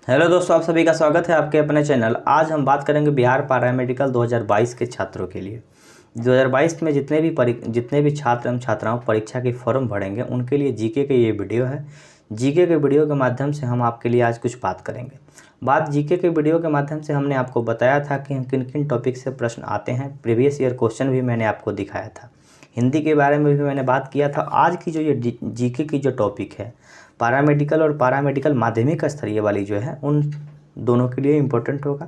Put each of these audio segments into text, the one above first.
Hello दोस्तों, आप सभी का स्वागत है आपके अपने चैनल। आज हम बात करेंगे बिहार पैरामेडिकल 2022 के छात्रों के लिए। 2022 में जितने भी छात्र एवं छात्राओं परीक्षा की फॉर्म भरेंगे उनके लिए जीके के ये वीडियो है। जीके के वीडियो के माध्यम से हम आपके लिए आज कुछ बात करेंगे। जीके के वीडियो के माध्यम से हमने आपको बताया था कि किन किन टॉपिक से प्रश्न आते हैं। प्रीवियस ईयर क्वेश्चन भी मैंने आपको दिखाया था। हिंदी के बारे में भी मैंने बात किया था। आज की जो ये जीके की जो टॉपिक है, पैरामेडिकल और पैरामेडिकल माध्यमिक स्तरीय वाली जो है, उन दोनों के लिए इम्पोर्टेंट होगा।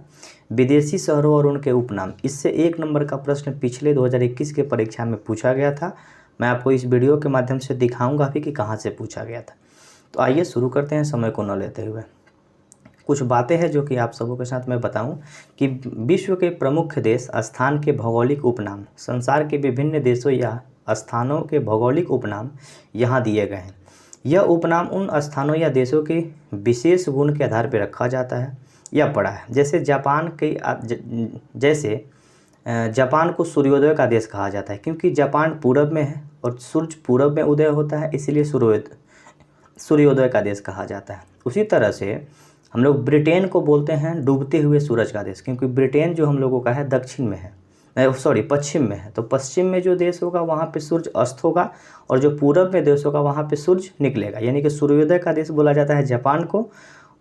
विदेशी शहरों और उनके उपनाम, इससे 1 नंबर का प्रश्न पिछले 2021 के परीक्षा में पूछा गया था। मैं आपको इस वीडियो के माध्यम से दिखाऊंगा भी कि कहाँ से पूछा गया था। तो आइए शुरू करते हैं समय को न लेते हुए। कुछ बातें हैं जो कि आप सबों के साथ मैं बताऊं कि विश्व के प्रमुख देश स्थान के भौगोलिक उपनाम, संसार के विभिन्न देशों या स्थानों के भौगोलिक उपनाम यहाँ दिए गए हैं। यह उपनाम उन स्थानों या देशों के विशेष गुण के आधार पर रखा जाता है या पड़ा है। जैसे जापान को सूर्योदय का देश कहा जाता है क्योंकि जापान पूरब में है और सूर्य पूरब में उदय होता है, इसलिए सूर्योदय का देश कहा जाता है। उसी तरह से हम लोग ब्रिटेन को बोलते हैं डूबते हुए सूरज का देश, क्योंकि ब्रिटेन जो हम लोगों का है दक्षिण में है, पश्चिम में है। तो पश्चिम में जो देश होगा वहाँ पे सूर्य अस्त होगा और जो पूरब में देश होगा वहाँ पे सूर्य निकलेगा। यानी कि सूर्योदय का देश बोला जाता है जापान को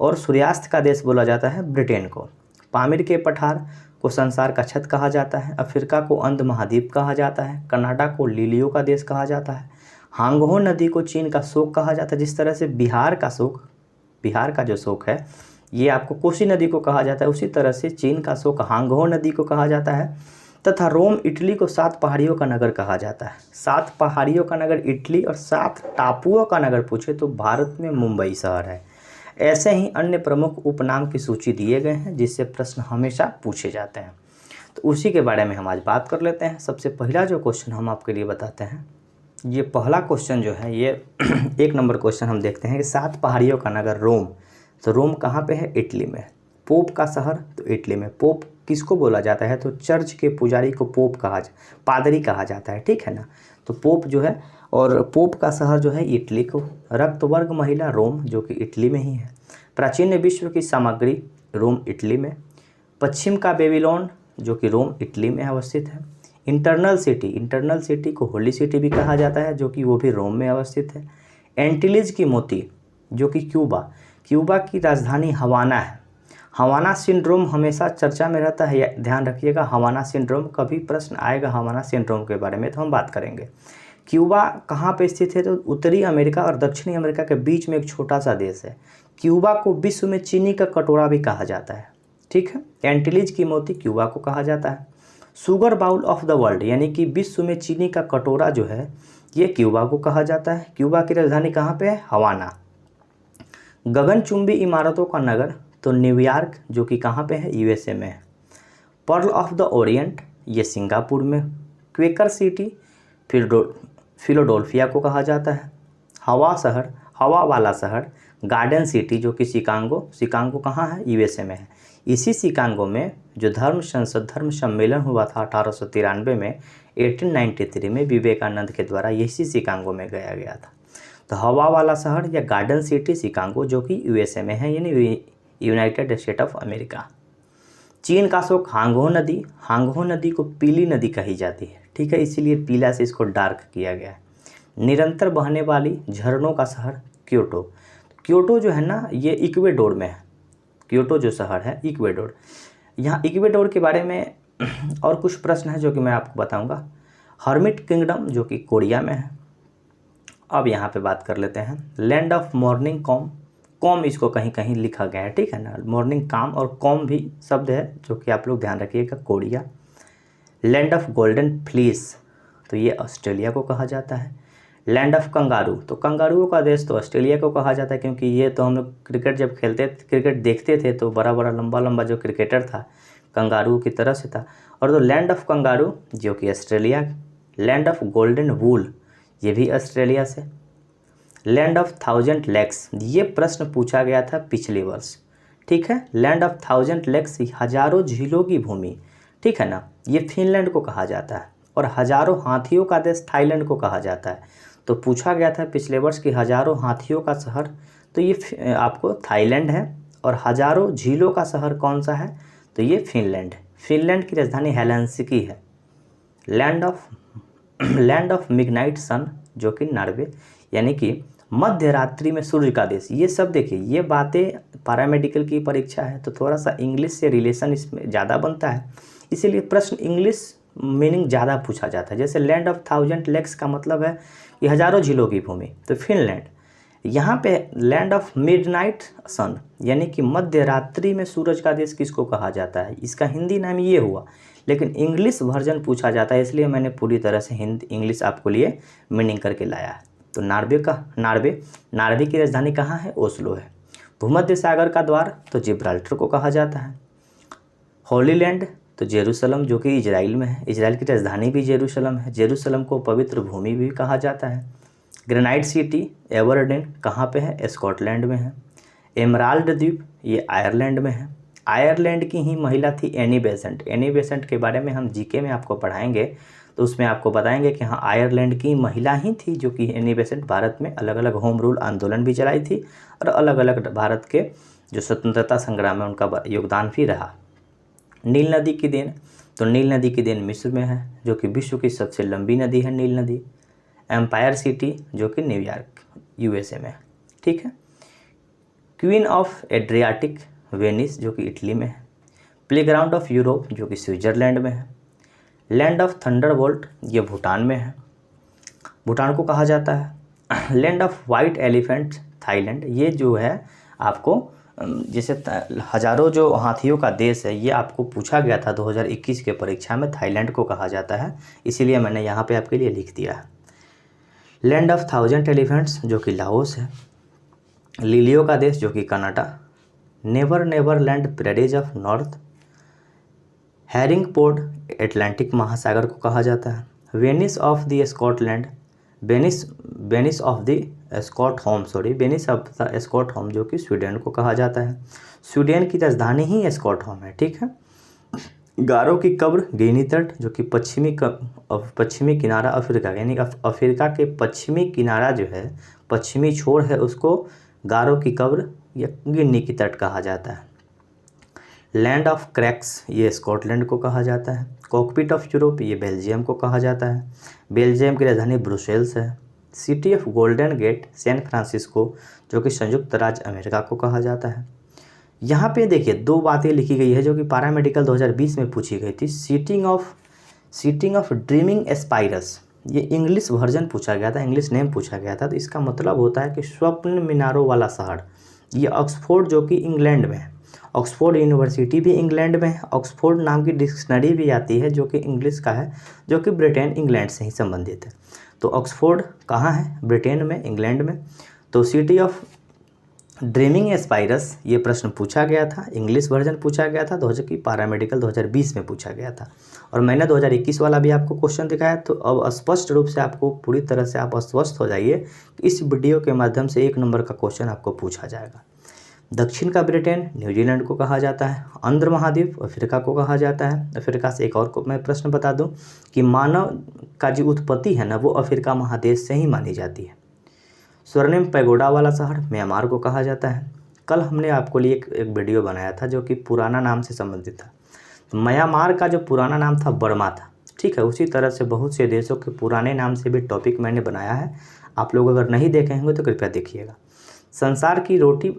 और सूर्यास्त का देश बोला जाता है ब्रिटेन को। पामीर के पठार को संसार का छत कहा जाता है। अफ्रीका को अंध महाद्वीप कहा जाता है। कनाडा को लिलियों का देश कहा जाता है। हांगहो नदी को चीन का शोक कहा जाता है। जिस तरह से बिहार का जो शोक है ये आपको कोसी नदी को कहा जाता है, उसी तरह से चीन का शोक हांगहो नदी को कहा जाता है। तथा रोम इटली को 7 पहाड़ियों का नगर कहा जाता है। 7 पहाड़ियों का नगर इटली और 7 टापुओं का नगर पूछे तो भारत में मुंबई शहर है। ऐसे ही अन्य प्रमुख उपनाम की सूची दिए गए हैं जिससे प्रश्न हमेशा पूछे जाते हैं। तो उसी के बारे में हम आज बात कर लेते हैं। सबसे पहला जो क्वेश्चन हम आपके लिए बताते हैं, ये पहला क्वेश्चन जो है ये 1 नंबर क्वेश्चन हम देखते हैं कि 7 पहाड़ियों का नगर रोम। तो रोम कहाँ पे है? इटली में। पोप का शहर तो इटली में। पोप किसको बोला जाता है? तो चर्च के पुजारी को पोप पादरी कहा जाता है, ठीक है ना। तो पोप जो है, और पोप का शहर जो है इटली को। रक्तवर्ग महिला रोम जो कि इटली में ही है। प्राचीन विश्व की सामग्री रोम इटली में। पश्चिम का बेबीलोन जो कि रोम इटली में अवस्थित है। इंटरनल सिटी को होली सिटी भी कहा जाता है जो कि वो भी रोम में अवस्थित है। एंटीलिज की मोती जो कि क्यूबा की राजधानी हवाना है। हवाना सिंड्रोम हमेशा चर्चा में रहता है, ध्यान रखिएगा। हवाना सिंड्रोम, कभी प्रश्न आएगा हवाना सिंड्रोम के बारे में तो हम बात करेंगे। क्यूबा कहाँ पे स्थित है? तो उत्तरी अमेरिका और दक्षिणी अमेरिका के बीच में एक छोटा सा देश है। क्यूबा को विश्व में चीनी का कटोरा भी कहा जाता है, ठीक है। एंटीलिज की मोती क्यूबा को कहा जाता है। Sugar bowl of the world यानी कि विश्व में चीनी का कटोरा जो है ये क्यूबा को कहा जाता है। क्यूबा की राजधानी कहाँ पे है? हवाना। गगनचुंबी इमारतों का नगर तो न्यूयॉर्क जो कि कहाँ पे है? यूएसए में है। पर्ल ऑफ द ओरिएंट ये सिंगापुर में। क्वेकर सिटी फिलाडेल्फिया को कहा जाता है। हवा वाला शहर गार्डन सिटी जो कि शिकागो कहाँ है? यूएसए में है। इसी शिकागो में जो धर्म सम्मेलन हुआ था 1893 में, 1893 में विवेकानंद के द्वारा इसी शिकागो में गया था। तो हवा वाला शहर या गार्डन सिटी शिकागो जो कि यूएसए में है, यानी यूनाइटेड स्टेट ऑफ अमेरिका। चीन का शोक हांगहो नदी को पीली नदी कही जाती है, ठीक है, इसीलिए पीला से इसको डार्क किया गया है। निरंतर बहने वाली झरनों का शहर क्योटो जो है ना ये इक्वेडोर में है। क्योटो जो शहर है इक्वेडोर। यहाँ इक्वेडोर के बारे में और कुछ प्रश्न है जो कि मैं आपको बताऊंगा। हर्मिट किंगडम जो कि कोरिया में है। अब यहाँ पे बात कर लेते हैं लैंड ऑफ मॉर्निंग कॉम इसको कहीं कहीं लिखा गया है, ठीक है ना। मॉर्निंग काम और कॉम भी शब्द है जो कि आप लोग ध्यान रखिएगा। Korea. Land of golden fleece तो ये ऑस्ट्रेलिया को कहा जाता है। लैंड ऑफ कंगारू तो कंगारुओं का देश तो ऑस्ट्रेलिया को कहा जाता है, क्योंकि ये तो हम लोग क्रिकेट देखते थे तो बड़ा लंबा जो क्रिकेटर था कंगारू की तरह से था। और तो लैंड ऑफ कंगारू जो कि ऑस्ट्रेलिया। लैंड ऑफ गोल्डन वूल ये भी ऑस्ट्रेलिया से। लैंड ऑफ 1000 लेक्स ये प्रश्न पूछा गया था पिछले वर्ष, ठीक है। लैंड ऑफ 1000 लेक्स हजारों झीलों की भूमि, ठीक है ना, ये फिनलैंड को कहा जाता है। और हजारों हाथियों का देश थाईलैंड को कहा जाता है। तो पूछा गया था पिछले वर्ष कि हजारों हाथियों का शहर, तो ये आपको थाईलैंड है। और हजारों झीलों का शहर कौन सा है? तो ये फिनलैंड है। फिनलैंड की राजधानी हेलसिंकी है। लैंड ऑफ मिडनाइट सन जो कि नॉर्वे, यानी कि मध्य रात्रि में सूर्य का देश। ये सब देखिए, ये बातें पैरामेडिकल की परीक्षा है तो थोड़ा सा इंग्लिश से रिलेशन इसमें ज़्यादा बनता है, इसीलिए प्रश्न इंग्लिश मीनिंग ज़्यादा पूछा जाता है। जैसे लैंड ऑफ थाउजेंड लेक्स का मतलब है कि हजारों झीलों की भूमि, तो फिनलैंड। यहाँ पे लैंड ऑफ मिडनाइट सन यानी कि मध्य रात्रि में सूरज का देश किसको कहा जाता है? इसका हिंदी नाम ये हुआ, लेकिन इंग्लिश वर्जन पूछा जाता है, इसलिए मैंने पूरी तरह से हिंदी इंग्लिश आपको लिए मीनिंग करके लाया है। तो नार्वे की राजधानी कहाँ है? ओस्लो है। भूमध्य सागर का द्वार तो जिब्राल्टर को कहा जाता है। होली लैंड तो जेरूसलम जो कि इजराइल में है, इजराइल की राजधानी भी जेरूसलम है। जेरूसलम को पवित्र भूमि भी कहा जाता है। ग्रेनाइट सिटी एबरडीन कहाँ पे है? स्कॉटलैंड में है। एमराल्ड द्वीप ये आयरलैंड में है। आयरलैंड की ही महिला थी एनी बेसेंट। एनी बेसेंट के बारे में हम जीके में आपको पढ़ाएंगे, तो उसमें आपको बताएंगे कि हाँ आयरलैंड की महिला ही थी जो कि एनी बेसेंट भारत में अलग अलग होम रूल आंदोलन भी चलाई थी और अलग अलग भारत के जो स्वतंत्रता संग्राम में उनका योगदान भी रहा। नील नदी की देन तो नील नदी की देन मिस्र में है जो कि विश्व की सबसे लंबी नदी है नील नदी। एम्पायर सिटी जो कि न्यूयॉर्क यूएसए में है। ठीक है। क्वीन ऑफ एड्रियाटिक वेनिस जो कि इटली में है। प्लेग्राउंड ऑफ यूरोप जो कि स्विट्जरलैंड में है। लैंड ऑफ थंडरबोल्ट ये भूटान में है, भूटान को कहा जाता है। Land of white elephant Thailand, ये जो है आपको जैसे हजारों जो हाथियों का देश है ये आपको पूछा गया था 2021 के परीक्षा में, थाईलैंड को कहा जाता है, इसीलिए मैंने यहाँ पे आपके लिए लिख दिया है। लैंड ऑफ थाउजेंड एलिफेंट्स जो कि लाओस है। लिलियो का देश जो कि Canada. Never land prairies of north. Herring port Atlantic महासागर को कहा जाता है। Venice of the Scotland, Venice of the Stockholm जो कि स्वीडन को कहा जाता है। स्वीडन की राजधानी ही स्कॉटहोम है। ठीक है। गारो की कब्र गिनी तट जो कि पश्चिमी किनारा अफ्रीका, यानी अफ्रीका के पश्चिमी किनारा जो है पश्चिमी छोर है उसको गारो की कब्र या गिनी की तट कहा जाता है। लैंड ऑफ क्रैक्स ये स्कॉटलैंड को कहा जाता है। कॉकपिट ऑफ यूरोप ये बेल्जियम को कहा जाता है। बेल्जियम की राजधानी ब्रुसेल्स है। City of golden gate San Francisco जो कि संयुक्त राज्य अमेरिका को कहा जाता है। यहाँ पे देखिए दो बातें लिखी गई है जो कि पैरामेडिकल 2020 में पूछी गई थी। सीटिंग ऑफ ड्रीमिंग एस्पायरस ये इंग्लिश वर्जन पूछा गया था, इंग्लिश नेम पूछा गया था, तो इसका मतलब होता है कि स्वप्न मीनारों वाला शहर। ये ऑक्सफोर्ड जो कि इंग्लैंड में है, ऑक्सफोर्ड यूनिवर्सिटी भी इंग्लैंड में है। ऑक्सफोर्ड नाम की डिक्शनरी भी आती है जो कि इंग्लिश का है, जो कि ब्रिटेन इंग्लैंड से ही संबंधित है। तो ऑक्सफोर्ड कहाँ है? ब्रिटेन में, इंग्लैंड में। तो सिटी ऑफ ड्रीमिंग एस्पायरस ये प्रश्न पूछा गया था, इंग्लिश वर्जन पूछा गया था, कि पैरामेडिकल 2020 में पूछा गया था, और मैंने 2021 वाला भी आपको क्वेश्चन दिखाया। तो अब स्पष्ट रूप से आपको पूरी तरह से आप आश्वस्त हो जाइए कि इस वीडियो के माध्यम से 1 नंबर का क्वेश्चन आपको पूछा जाएगा। दक्षिण का ब्रिटेन न्यूजीलैंड को कहा जाता है। आंध्र महाद्वीप अफ्रीका को कहा जाता है। अफ्रीका से एक और को मैं प्रश्न बता दूं कि मानव का जो उत्पत्ति है ना वो अफ्रीका महादेश से ही मानी जाती है। स्वर्णिम पैगोडा वाला शहर म्यांमार को कहा जाता है। कल हमने आपको लिए एक वीडियो बनाया था जो कि पुराना नाम से संबंधित था। तो म्यांमार का जो पुराना नाम था बर्मा था। ठीक है। उसी तरह से बहुत से देशों के पुराने नाम से भी टॉपिक मैंने बनाया है, आप लोग अगर नहीं देखे होंगे तो कृपया देखिएगा। संसार की रोटी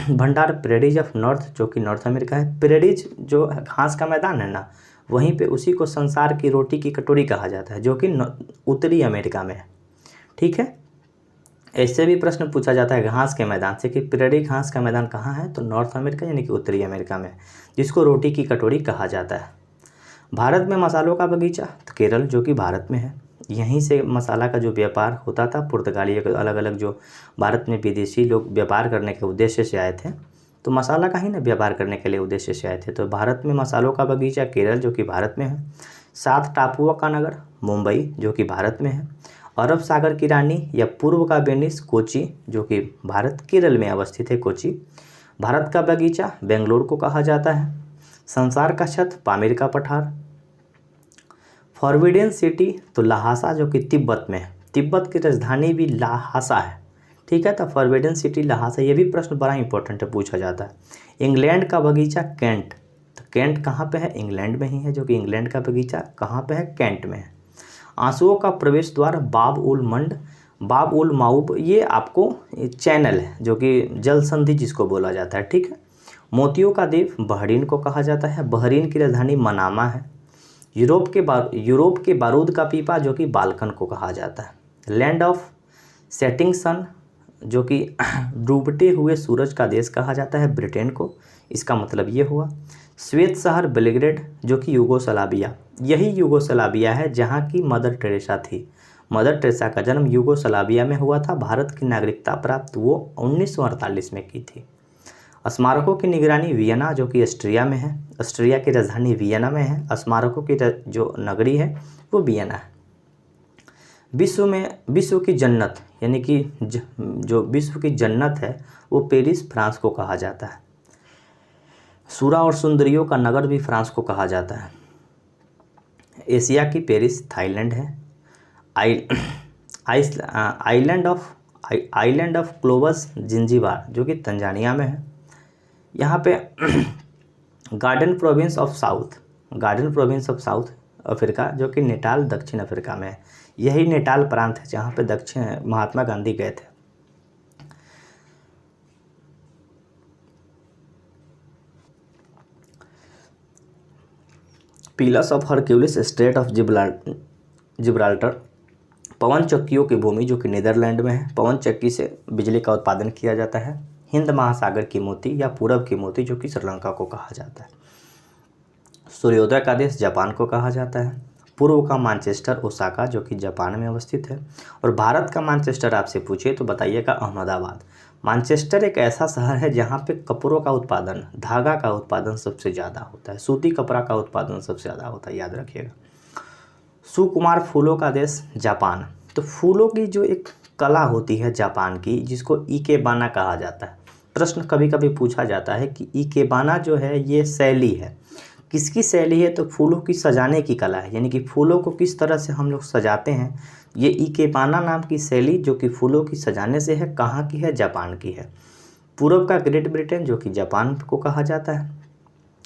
भंडार प्रेरीज ऑफ नॉर्थ जो कि नॉर्थ अमेरिका है। प्रेरीज जो घास का मैदान है ना, वहीं पे उसी को संसार की रोटी की कटोरी कहा जाता है जो कि उत्तरी अमेरिका में है। ठीक है। ऐसे भी प्रश्न पूछा जाता है घास के मैदान से कि प्रेरी घास का मैदान कहाँ है, तो नॉर्थ अमेरिका यानी कि उत्तरी अमेरिका में, जिसको रोटी की कटोरी कहा जाता है। भारत में मसालों का बगीचा तो केरल जो कि भारत में है। यहीं से मसाला का जो व्यापार होता था, पुर्तगाली अलग अलग जो भारत में विदेशी लोग व्यापार करने के उद्देश्य से आए थे, तो मसाला का ही ना व्यापार करने के लिए उद्देश्य से आए थे। तो भारत में मसालों का बगीचा केरल जो कि भारत में है। 7 टापुओं का नगर मुंबई जो कि भारत में है। अरब सागर की रानी या पूर्व का वेनिस कोची जो कि भारत केरल में अवस्थित है कोची। भारत का बगीचा बेंगलोर को कहा जाता है। संसार का छत पामीर का पठार। फॉरबिडन सिटी तो लहासा जो कि तिब्बत में है, तिब्बत की राजधानी भी लहासा है। ठीक है। तो फॉरबिडन सिटी लहासा, ये भी प्रश्न बड़ा इंपॉर्टेंट है, पूछा जाता है। इंग्लैंड का बगीचा कैंट, तो कैंट कहाँ पे है? इंग्लैंड में ही है, जो कि इंग्लैंड का बगीचा कहाँ पे है? कैंट में है। आंसुओं का प्रवेश द्वार बाब उल मंड, बाब उल माऊब, ये आपको चैनल है जो कि जल संधि जिसको बोला जाता है, ठीक है। मोतियों का द्वीप बहरीन को कहा जाता है, बहरीन की राजधानी मनामा है। यूरोप के बारूद का पीपा जो कि बाल्कन को कहा जाता है। लैंड ऑफ सेटिंग सन, जो कि डूबते हुए सूरज का देश कहा जाता है, ब्रिटेन को। इसका मतलब ये हुआ। श्वेत शहर बेलग्रेड, जो कि यूगोस्लाविया, यही यूगोस्लाविया है जहाँ की मदर टेरेसा थी। मदर टेरेसा का जन्म यूगोस्लाविया में हुआ था। भारत की नागरिकता प्राप्त वो 1948 में की थी। स्मारकों की निगरानी वियना, जो कि ऑस्ट्रिया में है, ऑस्ट्रिया की राजधानी वियना में है। स्मारकों की जो नगरी है वो वियना है। विश्व की जन्नत, यानी कि जो विश्व की जन्नत है वो पेरिस फ्रांस को कहा जाता है। सूरा और सुंदरियों का नगर भी फ्रांस को कहा जाता है। एशिया की पेरिस थाईलैंड है। आइलैंड ऑफ क्लोवस जिंजीबार, जो कि तंजानिया में है। यहाँ पे garden province of south Africa, जो कि नेटाल दक्षिण अफ्रीका में है। यही नेटाल प्रांत है जहाँ पे दक्षिण महात्मा गांधी गए थे। Pillars of Hercules, strait of Gibraltar, पवन चक्कियों की भूमि, जो कि नीदरलैंड में है। पवन चक्की से बिजली का उत्पादन किया जाता है। हिंद महासागर की मोती या पूरब की मोती, जो कि श्रीलंका को कहा जाता है। सूर्योदय का देश जापान को कहा जाता है। पूर्व का मानचेस्टर ओसाका, जो कि जापान में अवस्थित है। और भारत का मानचेस्टर आपसे पूछे तो बताइएगा अहमदाबाद। मानचेस्टर एक ऐसा शहर है जहाँ पे कपड़ों का उत्पादन, धागा का उत्पादन सबसे ज़्यादा होता है, सूती कपड़ा का उत्पादन सबसे ज़्यादा होता है, याद रखिएगा। सुकुमार फूलों का देश जापान। तो फूलों की जो एक कला होती है जापान की, जिसको इकेबाना कहा जाता है। प्रश्न कभी कभी पूछा जाता है कि इकेबाना जो है ये शैली है, किसकी शैली है? तो फूलों की सजाने की कला है, यानी कि फूलों को किस तरह से हम लोग सजाते हैं, ये इकेबाना नाम की शैली जो कि फूलों की सजाने से है, कहाँ की है? जापान की है। पूर्व का ग्रेट ब्रिटेन, जो कि जापान को कहा जाता है।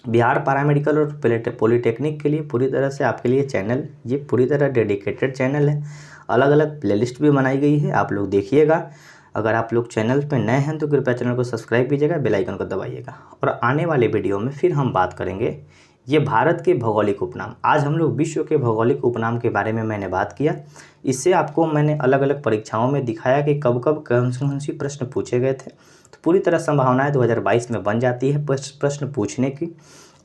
बिहार पैरामेडिकल और पॉलिटेक्निक के लिए पूरी तरह से आपके लिए चैनल, ये पूरी तरह डेडिकेटेड चैनल है। अलग अलग प्लेलिस्ट भी बनाई गई है, आप लोग देखिएगा। अगर आप लोग चैनल पे नए हैं तो कृपया चैनल को सब्सक्राइब कीजिएगा, बेल आइकन को दबाइएगा। और आने वाले वीडियो में फिर हम बात करेंगे ये भारत के भौगोलिक उपनाम। आज हम लोग विश्व के भौगोलिक उपनाम के बारे में मैंने बात किया। इससे आपको मैंने अलग अलग परीक्षाओं में दिखाया कि कब कब कौन सी प्रश्न पूछे गए थे। तो पूरी तरह संभावनाएं 2022 में बन जाती है प्रश्न पूछने की।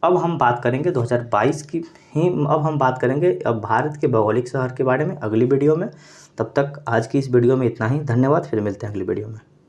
अब हम बात करेंगे 2022 की ही, अब हम बात करेंगे अब भारत के भौगोलिक शहर के बारे में अगली वीडियो में। तब तक आज की इस वीडियो में इतना ही। धन्यवाद, फिर मिलते हैं अगली वीडियो में।